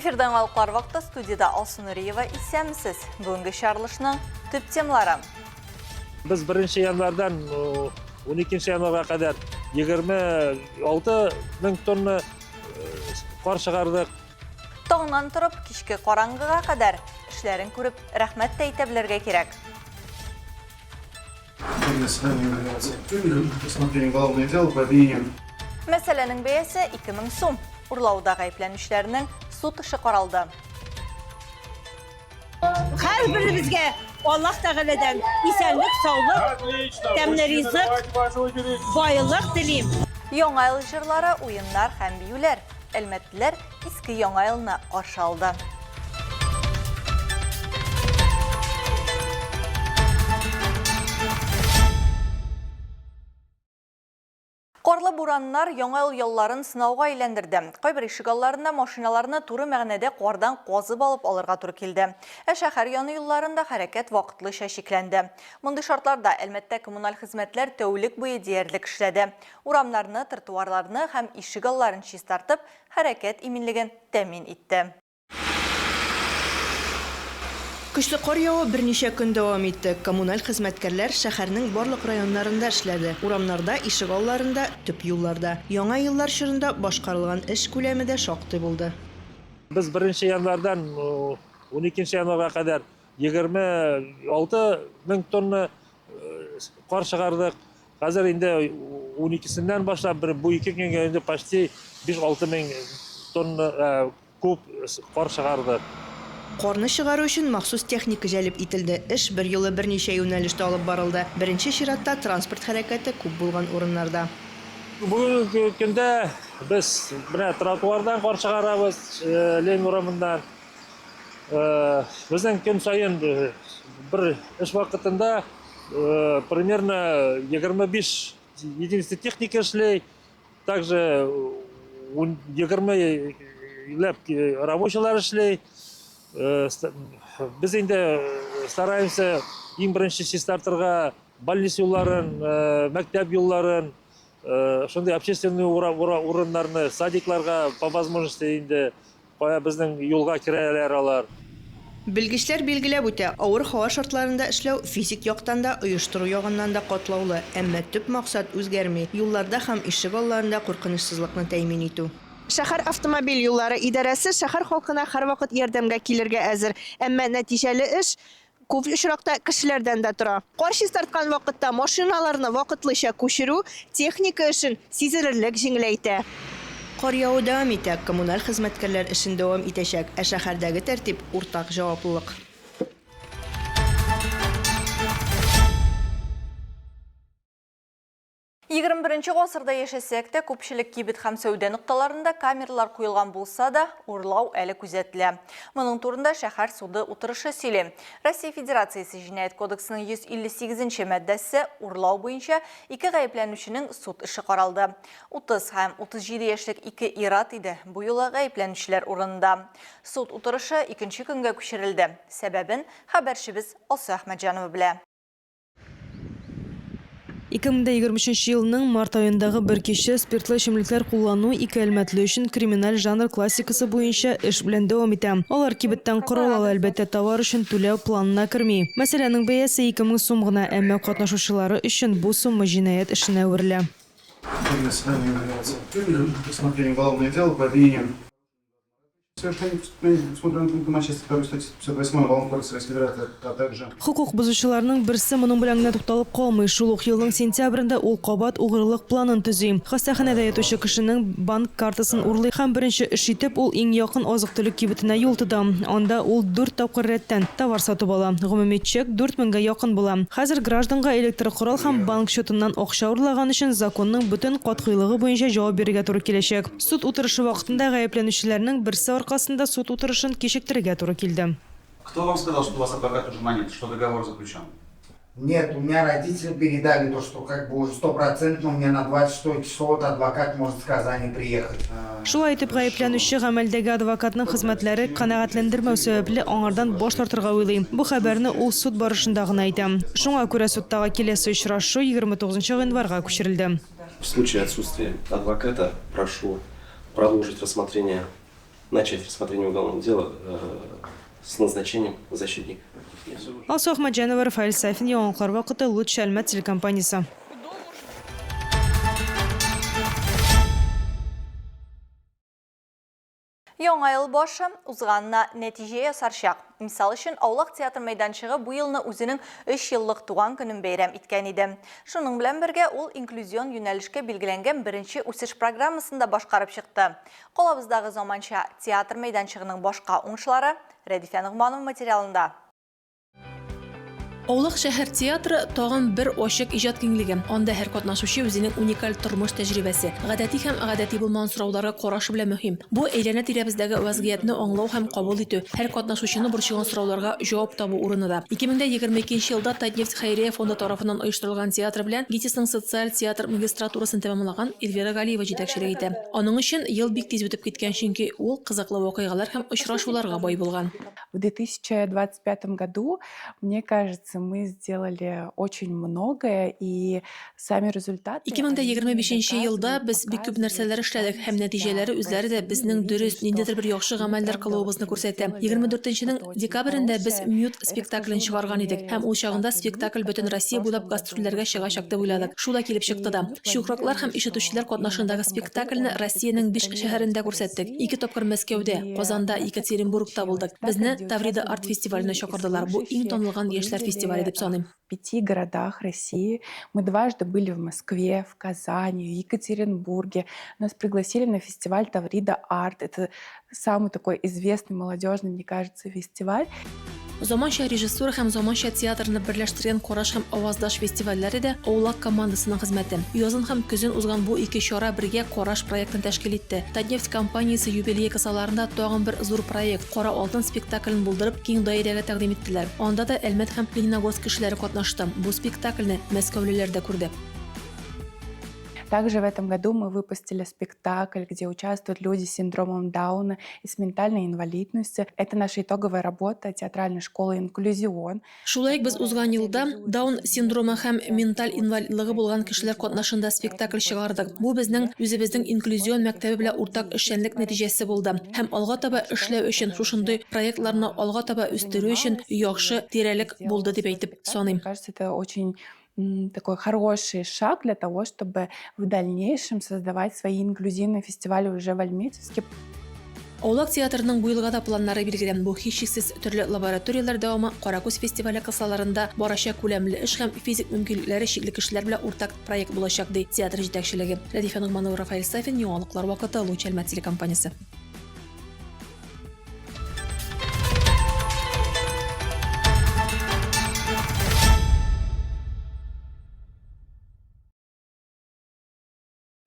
Эфирден алқылар вақытта студияда Алсын Нұриева исәмісіз. Бүгінгі шарылышының түп темалары. Біз 1 январдан 12 январға қадар 26 мың тонна қар шығардық. Тоғынан тұрып, кешкі қараңғыға қадар ішлерін көріп, рахмет тәйтәбілерге керек. Мәселенің бейесі 2000 сум. Ұрлауда ғайыпленушілерінің суд ішы қаралды. Her birimizge Allah Teala'dan isenlik, sağlık, temne rızık, bayılık dileyim. Яңа ел жырлары, уйыннар һәм биюләр. Әлмәтлеләр иске яңа елны каршы алды. Қарлы бураннар яңа ел ялларын сынауга әйләндерде. Кайбер ишегалларында машиналарны туры мәгънәдә кардан казып алып алырга туры килде. Шәһәр яны юлларында хәрәкәт вакытлыча шикләнде. Мондый шартларда әлбәттә коммуналь хезмәтләр тәүлек буе диярлек эшләде. Урамнарны, тротуарларны һәм ишегалларын чистартып, хәрәкәт иминлеген тәэмин итте. Көчле кар явы берничә көн дәвам итте. Коммуналь хезмәткәрләр шәһәрнең барлык районнарында эшләде. Урамнарда, ишегалларында, төп юлларда. Яңа еллар чорында башкарылган эш күләме дә шактый булды. Біз 1 январдан 12 январга кадар 26 мың тонна қар шығардық. Қазір инде 12-сеннән башлап бу 2 көнгә инде почти 5-6 мың тонна куб қар шығардық. Карны чыгару өчен махсус техника җәлеп ителде. Эш бер юлы берничә юнәлештә алып барылды. Беренче чиратта транспорт хәрәкәте күп булган урыннарда. Бүгенге көндә без менә тротуардан кар чыгарабыз, Ленин урамыннан. Безнең көн сайын бер эш вакытында примерно 25 единица техника эшләй. Также 20 ләп рабочийлар эшләй. Біз инде стараемся ең бірінші чистартырға больниц юлларын, мәктәп юлларын, шондай общественный урыннарны, садикларга по возможности инде кая безнең юлга кирәләр алар. Белгечләр билгеләп үтә, авыр һава шартларында эшләү физик яктан да, оештыру ягыннан да катлаулы, әмма төп максат үзгәрми. Юлларда һәм ишегалларында куркынычсызлыкны тәэмин итү. Шәһәр автомобиль юллары идарәсе шәһәр халкына һәрвакыт ярдәмгә килергә әзер, әмма нәтиҗәле эш күп очракта кешеләрдән дә тора. Кар чистарткан вакытта машиналарны вакытлыча күчерү техника эшен сизелерлек җиңеләйтә. Кар явы дәвам итә, коммуналь хезмәткәрләр эшен дәвам итәчәк, ә шәһәрдәге тәртип уртак җаваплылык. 21 гасырда яшәсәк тә күпчелек кибет һәм сәүдә нукталарында камералар куелган булса да, урлау әле күзәтелә. Моның турында шәһәр суды утырышы сөйли. Россия Федерациясе Җинаять кодексының 158-нче маддәсе урлау буенча 2 гаепләнүченең суд эше каралды. 30 һәм 37 яшьлек 2 ир-ат иде бу юлы гаепләнүчеләр урынында. Суд утырышы 2нче көнгә күчерелде. Сәбәбен хәбәрчебез Алсу Әхмәтҗанова белә. 2023 елның март айындагы бер кичә спиртлы эчемлекләр куллану 2 әлмәтле өчен криминаль жанр классикасы буенча эш белән дәвам итә. Алар кибеттән корал ала, әлбәттә товар өчен түләү планына керми. Мәсьәләнең бәясе 2000 сум гына, әмма катнашучылары өчен бу сумма җинаять эшенә әверелә. Хукук бузучыларның берсе моның белән генә тукталып калмый. Шул ук елның сентябрендә ул кабат угырлык планын төзи. Хастаханәдә ятучы кешенең банк картасын урлый һәм беренче эш итеп ул иң якын азык-төлек кибетенә юл тота. Анда ул 4 тапкыр рәттән товар сатып ала. Гомуми чек 4000-гә якын була. Хәзер гражданга электр корал һәм банк счетыннан акча урлаган өчен законның бөтен катгыйлыгы буенча җавап бирергә туры киләчәк. Суд утырышы вакытында гаепләнүчеләрнең берсе аркасында суд утырышын кичектерергә туры килде. Кто вам сказал, что у вас адвокат уже нанят, что договор заключен? Нет, у меня родители передали то, что как бы уже 100% у меня на 26 число адвокат может с Казани приехать. Шулай итеп гаепләнүче гамәлдәге адвокатның хезмәтләре канәгатьләндермәү сәбәпле аңардан баш тартырга уйлый. Бу хәбәрне ул суд барышында гына әйтә. Шуңа күрә судтагы киләсе очрашу 29 январьга күчерелде. В случае отсутствия адвоката прошу продолжить рассмотрение начать рассмотрение уголовного дела с назначением защитника. Алсу Ахмаджанова, Рафаэль Сафин, Яңалыклар вакыты, Луч Әлмәт телекомпаниясе. Яңа ел башы узганна нәтиже ясарчак. Мисал өчен, Аулак театр мәйданчыгы бу елны үзенең 3 еллык туган көнен бәйрәм иткән иде. Шуның белән бергә ул инклюзион юнәлешкә билгеләнгән беренче үсеш программасында башкарып чыкты. Калабыздагы заманча театр мәйданчыгының башка уңышлары Рәдифә Нугманова материалында. Аулак шәһәр театры тагын бер ачык иҗат киңлеге. Анда һәр катнашучы үзенең уникаль тормыш тәҗрибәсе, гадәти һәм гадәти булмаган сорауларга карашы белән мөһим. Бу әйләнә тирәбездәге вазгыятьне аңлау һәм кабул итү, һәр катнашучыны борчыган сорауларга җавап табу урынында. 2022 елда Татнефть Хәйрия фонды тарафыннан оештырылган театр белән ГИТИСның социаль театр магистратурасын тәмамлаган Эльвира Галиева җитәкчелек итә. Аның өчен ел бик тиз үтеп киткән, чөнки ул кызыклы вакыйгалар һәм очрашуларга бай булган. В 2025 году, мне кажется, мы сделали очень многое, и сами результаты... 2025 елда без бик күп нәрсәләр эшләдек һәм нәтиҗәләре үзләре дә безнең дөрес, ниндидер бер яхшы гамәлләр кылуыбызны күрсәтә. 24 декабрендә без Мют спектаклен чыгарган идек һәм ул чагында спектакль бөтен Россия буйлап гастрольләргә чыгачак дип уйладык. Шула килеп чыкты да. Чукраклар һәм ишетүчеләр катнашындагы спектакльне Россиянең 5 шәһәрендә күрсәттек. 2 тапкыр Мәскәүдә, Казанда, Екатеринбургта булдык. Безне Таврида арт фестиваленә чакырдылар. Бу иң танылган яшьләр фестивале дип саныйм. В 5 городах России. Мы дважды были в Москве, в Казани, в Екатеринбурге. Нас пригласили на фестиваль Таврида Арт. Это самый такой известный молодежный, мне кажется, фестиваль. Заманча режиссура һәм заманча театрны берләштергән Караш һәм Аваздаш фестивальләре дә Аулак командасының хезмәте. Язын һәм көзен узган бу 2 чара бергә Караш проектын тәшкил итте. Татнефть компаниясе юбилей кысаларында тагын бер зур проект Кара алтын спектаклен булдырып киң даирәгә тәкъдим иттеләр. Анда да Әлмәт һәм Лениногорск кешеләре катнашты. Бу спектакльне мәскәүлеләр дә күрде. Также в этом году мы выпустили спектакль, где участвуют люди с синдромом Дауна и с ментальной инвалидностью. Это наша итоговая работа театральной школы «Инклюзион». Шулай ук без узган елда Даун синдромы һәм менталь инвалидлыгы булган кешеләр катнашында спектакль чыгардык. Бу безнең үзебезнең инклюзион мәктәбе белән уртак эшчәнлек нәтиҗәсе булды. Һәм алга таба эшләү өчен, шушындый проектларны алга таба үстерү өчен яхшы тирәлек булды дип әйтеп саныйм. Мне кажется, это очень такой хороший шаг для того, чтобы в дальнейшем создавать свои инклюзивные фестивали уже в Альметьевске. Аулак театрының бу елга да планнары билгелән. Бу һичшиксез төрле лабораториялар дәвамы, Каракүз фестивале кысаларында барача күләмле эш һәм физик мөмкинлекләре чикле кешеләр белән уртак проект булачак ди театр җитәкчелеге. Рәдифә Нугманова, Рафаэль Сафин, Яңалыклар вакыты, Луч Әлмәт телекомпаниясе.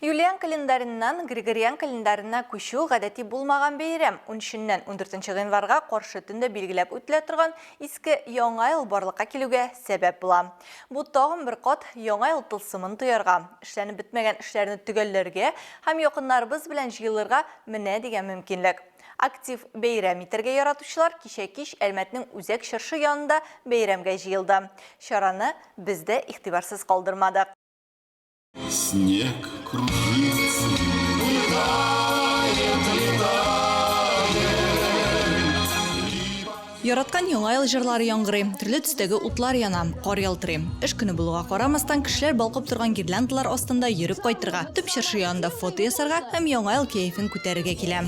Юлиан календарыннан Григориан календарына күчү гадәти булмаган бәйрәм 13-ннән 14 гыйнварга каршы төндә билгеләп үтелә торган иске яңа ел барлыкка килүгә сәбәп була. Бу тагын бер кат яңа ел тылсымын тоярга, эшләнеп бетмәгән эшләрне төгәлләргә һәм якыннарыбыз белән җыелырга менә дигән мөмкинлек. Актив бәйрәм итәргә яратучылар кичә кич Әлмәтнең Үзәк чыршы янында бәйрәмгә җыелды. Чараны без дә игътибарсыз калдырмадык. Снег кружится, Яраткан яңа ел җырлары яңгырый, төрле төстәге утлар яна, кар ялтырый. Эш көне булуга карамастан кешеләр балкып торган гирляндалар астында йөреп кайтырга, төп чыршы янында фото ясарга һәм яңа ел кәефен күтәрергә килә.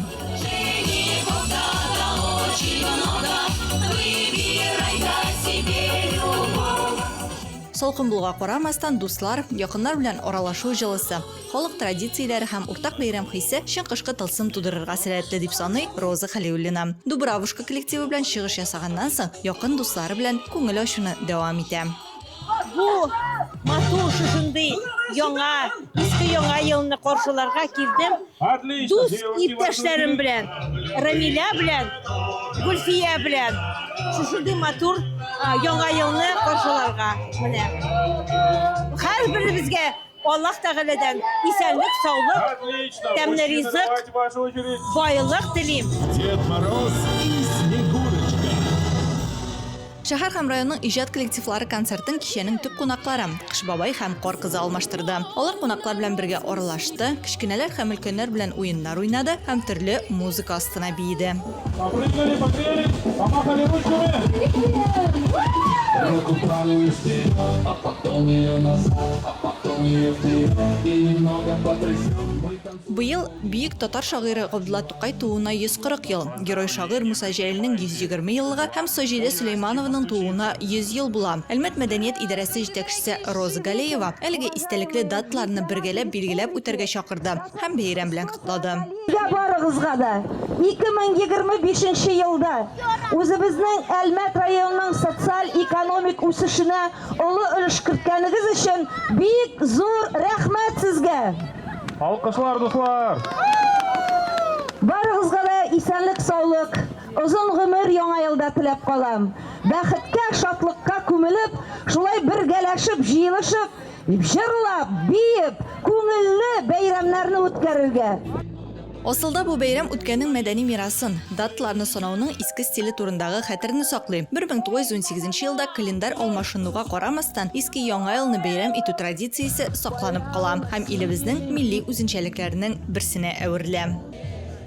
Салкын булуга карамастан дуслар, якыннар белән аралашу җылысы, халык традицияләре һәм уртак бәйрәм хисе чын кышкы тылсым тудырырга сәләтле дип саный Роза Халиуллина. Дубравушка коллективы белән чыгыш ясаганнан соң якын дуслары белән күңел ачуны дәвам итә. Бу матур шушындый яңа, иске яңа елны каршыларга килдем. Дус иптәшләрем белән, Рамиля белән, Гульфия белән. Шушындый матур яңа елны каршыларга менә. Һәрберебезгә Аллаһ Тәгаләдән исәнлек, саулык, тәмле ризык, байлык телим. Дед Мороз и Снегурочка. Шәһәр һәм районның иҗат коллективлары концертын кичәнең төп кунаклары Кыш бабай һәм Кар кызы алмаштырды. Алар кунаклар белән бергә аралашты, кечкенәләр һәм өлкәннәр белән уеннар уйнады һәм төрле музыка астына биеде. Быел бийек татар шагыйре Габдулла Тукай тууына 140 ел, герой шагыйр Муса Җәлилнең 120 еллыгы һәм Саҗидә Сөләймановның тууына 100 ел була. Әлмәт мәдәният идарәсе җитәкчесе Роза Галеева әлеге истәлекле даталарны бергәләп билгеләп үтәргә чакырды һәм бәйрәм белән котлады. Барыгызга да 2025 елда үзебезнең Әлмәт районының социаль-экономик үсешенә олы өлеш керткәнегез өчен бик зур рәхмәт сезгә. Алкышлар, дуслар! Барыгызга да исәнлек, саулык, озын гомер яңа елда теләп калам. Бәхеткә, шатлыкка күмелеп, шулай бергәләшеп, җыелышып, җырлап, биеп, күңелле бәйрәмнәрне үткәрергә. Асылда бу бәйрәм үткәннең мәдәни мирасын, даталарны санауның иске стиле турындагы хәтерне саклый. 1918 елда календар алмашынуга карамастан, иске яңа елны бәйрәм итү традициясе сакланып кала һәм илебезнең милли үзенчәлекләренең берсенә әверелә.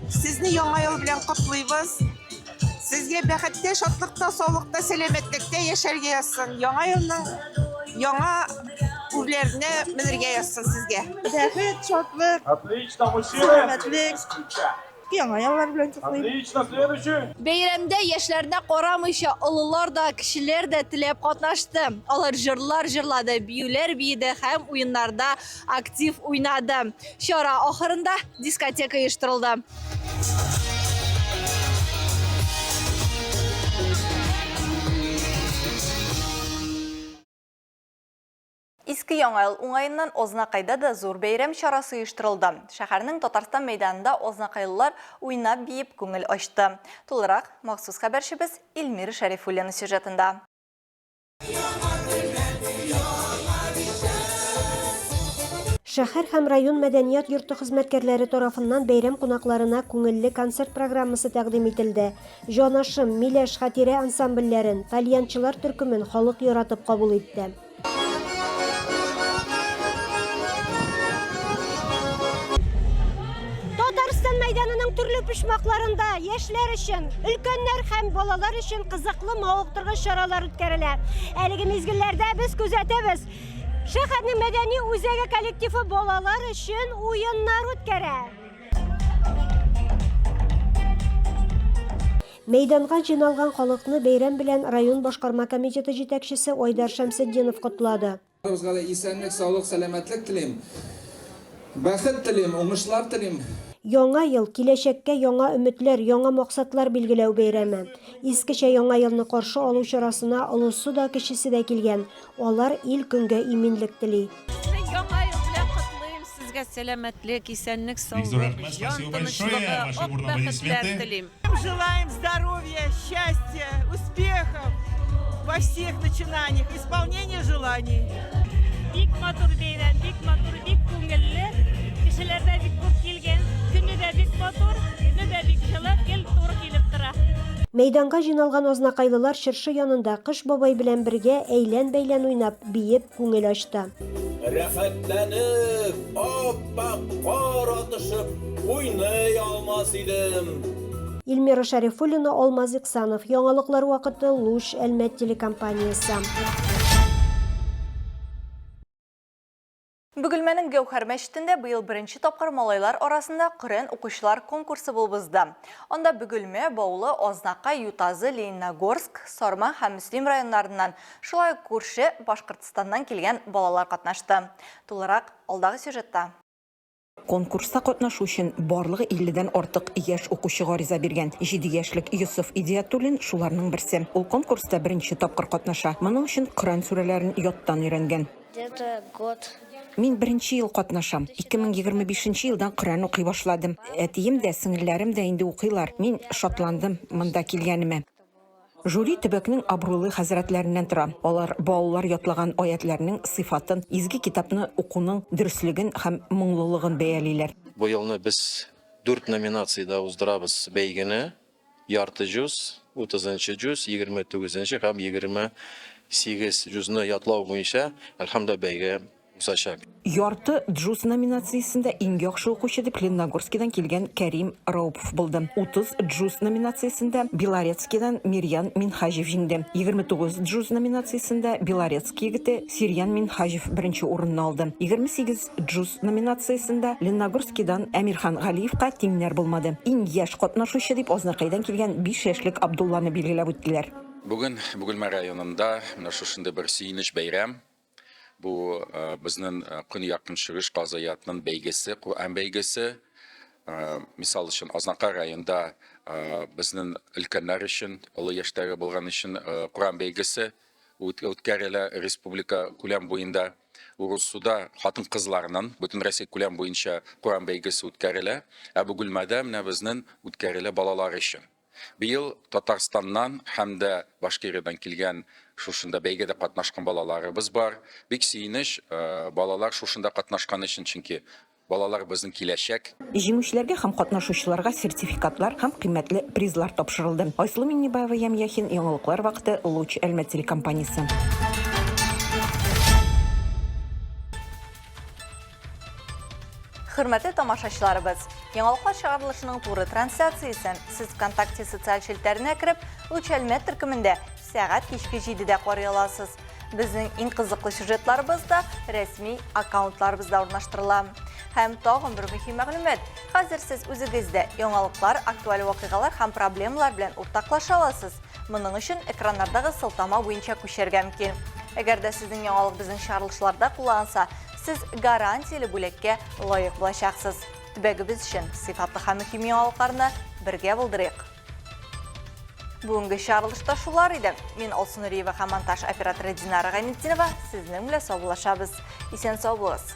Сезне яңа ел белән котлыйбыз. Сезгә бәхеттә, шатлыкта, саулыкта, сәламәтлектә яшәргә язсын. Яңа елның яңа үрләренә менергә язсын сезгә. Бәхет, шатлык, Отлично, сәламәтлек. Яңа еллар белән котлыйм. Отлично, следующий! Бәйрәмдә яшьләрне карамыйча олылар да, кешеләр дә теләп катнашты. Алар җырлар җырлады, биюләр биеде һәм уеннарда актив уйнады. Чара ахырында дискотека оештырылды. Иске яңа ел уңаеннан Ознакайда да зур бәйрәм чарасы оештырылды. Шәһәрнең Татарстан мәйданында Ознакайлылар уйнап биеп күңел ачты. Тулырак махсус хәбәрчебез Илмира Шәрифуллина сюжетында. Шәһәр һәм район мәдәният йорты хезмәткәрләре тарафыннан бәйрәм кунакларына күңелле концерт программасы тәкъдим ителде. Җанашым, Миләш, Хатирә ансамбльләрен, Тальянчылар төркемен халык яратып кабул итте. Татарстан мәйданының төрле почмакларында яшьләр өчен, өлкәннәр һәм балалар өчен кызыклы мавыктыргыч чаралар үткәрелә. Әлеге мизгелләрдә без күзәтәбез. Шәһәрнең мәдәни үзәге коллективы балалар өчен уеннар үткәрә. Мәйданга җыйналган халыкны бәйрәм белән район башкарма комитеты җитәкчесе Айдар Шәмсетдинов котлады. Безгә исәнлек, саулык, сәламәтлек телим. Бәхет телим, уңышлар телим. Яңа ел, киләчәккә яңа өметләр, яңа максатлар билгеләү бәйрәме. Искечә яңа елны каршы алу чарасына олысы да, кечесе дә килгән. Алар ил көнгә иминлек тели. Яңа ел белән котлыйм сезгә сәламәтлек, исәнлек, саулык, җан тынычлыгы, ак бәхетләр телим. Желаем здоровья, счастья, успехов во всех начинаниях, исполнения желаний. Бик матур бәйрәм, бик матур, бик күңелле. Кешеләр дә бик күп килгән. Көне дә бик матур, көне дә бик җылы, ил туры килеп тора. Мәйданга җыйналган Ознакайлылар чыршы янында Кыш бабай белән бергә әйлән-бәйлән уйнап, биеп күңел ачты. Рәхәтләнеп, ап-ак кар атышып, уйный алмас идем. Илмира Шәрифуллина, Алмаз Иксанов. Яңалыклар вакыты, Луч, Әлмәт телекомпаниясе. Бөгелмәнең Гәүһәр мәчетендә быел беренче тапкыр малайлар арасында Коръән укучылар конкурсы булып узды. Анда Бөгелмә, Баулы, Ознакай, Ютазы, Лениногорск, Сарма һәм Мөслим районнарыннан, шулай күрше Башкортстаннан килгән балалар катнашты. Тулырак алдагы сюжетта. Конкурста катнашу өчен барлыгы 50дән артык яшь укучы гариза биргән. 7 яшьлек Юсуф Идиятуллин шуларның берсе. Ул конкурста беренче тапкыр катнаша. Моның өчен Коръән сүрәләрен яттан өйрәнгән. Где-то год. Мин беренче ел катнашам. 2025 елдан Коръән укый башладым. Әтием дә, сеңелләрем дә инде укыйлар. Мин шатландым монда килгәнемә. Жюри төбәкнең абруйлы хәзрәтләреннән тора. Алар балалар ятлаган аятларның сыйфатын, изге китапны укуның дөрестлеген һәм моңлылыгын бәялиләр. Бу елны без 4 номинациядә уздырабыз бәйгене. Ярты жүз, 30 жүз, 29 һәм 28 жүзне ятлау буенча әлхәмдә бәйге узачак. Ярты джуз номинациясендә иң яхшы укучы дип Лениногорскидан килгән Кәрим Раупов булды. 30 джуз номинациясендә Белорецкидан Мирьян Минхажев җиңде. 29 джуз номинациясендә Белорецкий егете Сирьян Минхажев беренче урынны алды. 28 джуз номинациясендә Лениногорскидан Әмирхан Галиевка тиңнәр булмады. Иң яшь катнашучы дип Азнакайдан килгән 5 яшьлек Абдулланы билгеләп үттеләр. Бүген Бугылма районында менә шушында бер сөенеч бәйрәм. Бу безнең Көньяк Көнчыгыш казаятның бәйгесе, Кур'ан бәйгесе. Мисал өчен Азнакай районында безнең өлкәннәр өчен, олы яшьтәге булган өчен Кур'ан бәйгесе үткәрелә республика күләм буенда. Урысуда хатын-кызларның бөтен Россия күләм буенча Кур'ан бәйгесе үткәрелә, ә Бугылмада менә безнең үткәрелә балалар өчен. Быел Татарстаннан һәм дә Башкириядан килгән шушында бәйгедә катнашкан балаларыбыз бар. Бик сөенеч, балалар шушында катнашкан өчен, чөнки балалар безнең киләчәк. Җиңүчеләргә һәм катнашучыларга сертификатлар һәм кыйммәтле призлар тапшырылды. Айсылу Миннебаева, Ямьяхин, яңалыклар вакыты, Луч Әлмәт телекомпаниясе. Хөрмәтле тамашачыларыбыз, яңалыклар чыгарылышының туры трансляциясын сез ВКонтакте социаль челтәренә кереп, Луч Әлмәт төркемендә сәгать кичке 7-дә карый аласыз. Безнең иң кызыклы сюжетларыбыз да рәсми аккаунтларыбызда урнаштырыла. Һәм тагын бер мөһим мәгълүмат. Хәзер сез үзегездә яңалыклар, актуаль вакыйгалар һәм проблемалар белән уртаклаша аласыз. Моның өчен экраннардагы сылтама буенча күчәргә мөмкин. Әгәр дә сезнең яңалык безнең чыгарылышларда кулланса, сез гарантияле бүлеккә лаек булачаксыз. Төбәгебез өчен сыйфатлы һәм мөһим яңалыкларны бергә булдырыйк. Бүгенге чыгарылышта шулар иде. Мин Алсу Нуриева һәм монтаж операторы Динара Гайнетдинова сезнең белән саубуллашабыз. Исән сау булыгыз.